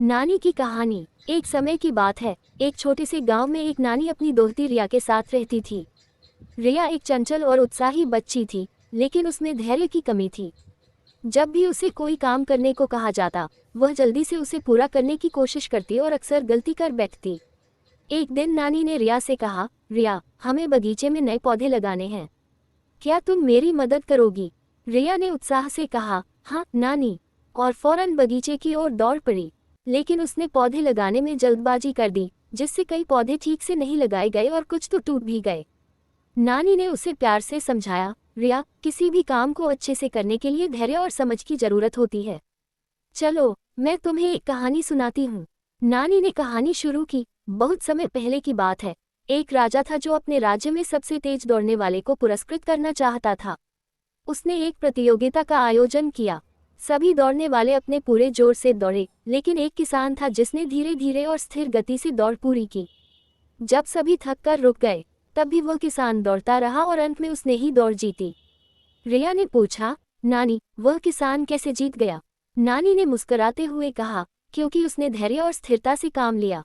नानी की कहानी। एक समय की बात है। एक छोटे से गांव में एक नानी अपनी दोहती रिया के साथ रहती थी। रिया एक चंचल और उत्साही बच्ची थी, लेकिन उसमें धैर्य की कमी थी। जब भी उसे कोई काम करने को कहा जाता, वह जल्दी से उसे पूरा करने की कोशिश करती और अक्सर गलती कर बैठती। एक दिन नानी ने रिया से कहा, रिया, हमें बगीचे में नए पौधे लगाने हैं, क्या तुम मेरी मदद करोगी? रिया ने उत्साह से कहा, हाँ नानी, और फौरन बगीचे की ओर दौड़ पड़ी। लेकिन उसने पौधे लगाने में जल्दबाजी कर दी, जिससे कई पौधे ठीक से नहीं लगाए गए और कुछ तो टूट भी गए। नानी ने उसे प्यार से समझाया, रिया, किसी भी काम को अच्छे से करने के लिए धैर्य और समझ की जरूरत होती है। चलो, मैं तुम्हें एक कहानी सुनाती हूँ। नानी ने कहानी शुरू की। बहुत समय पहले की बात है। एक राजा था जो अपने राज्य में सबसे तेज दौड़ने वाले को पुरस्कृत करना चाहता था। उसने एक प्रतियोगिता का आयोजन किया। सभी दौड़ने वाले अपने पूरे जोर से दौड़े, लेकिन एक किसान था जिसने धीरे धीरे और स्थिर गति से दौड़ पूरी की। जब सभी थक कर रुक गए, तब भी वह किसान दौड़ता रहा और अंत में उसने ही दौड़ जीती। रिया ने पूछा, नानी, वह किसान कैसे जीत गया? नानी ने मुस्कुराते हुए कहा, क्योंकि उसने धैर्य और स्थिरता से काम लिया।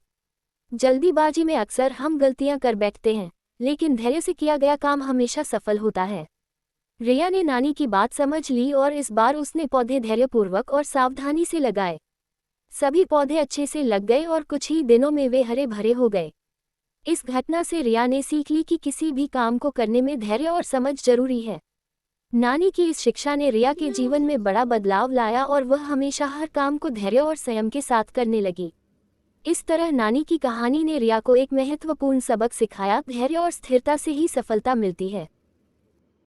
जल्दीबाजी में अक्सर हम गलतियां कर बैठते हैं, लेकिन धैर्य से किया गया काम हमेशा सफल होता है। रिया ने नानी की बात समझ ली और इस बार उसने पौधे धैर्यपूर्वक और सावधानी से लगाए। सभी पौधे अच्छे से लग गए और कुछ ही दिनों में वे हरे भरे हो गए। इस घटना से रिया ने सीख ली कि किसी भी काम को करने में धैर्य और समझ जरूरी है। नानी की इस शिक्षा ने रिया के जीवन में बड़ा बदलाव लाया और वह हमेशा हर काम को धैर्य और संयम के साथ करने लगी। इस तरह नानी की कहानी ने रिया को एक महत्वपूर्ण सबक सिखाया, धैर्य और स्थिरता से ही सफलता मिलती है।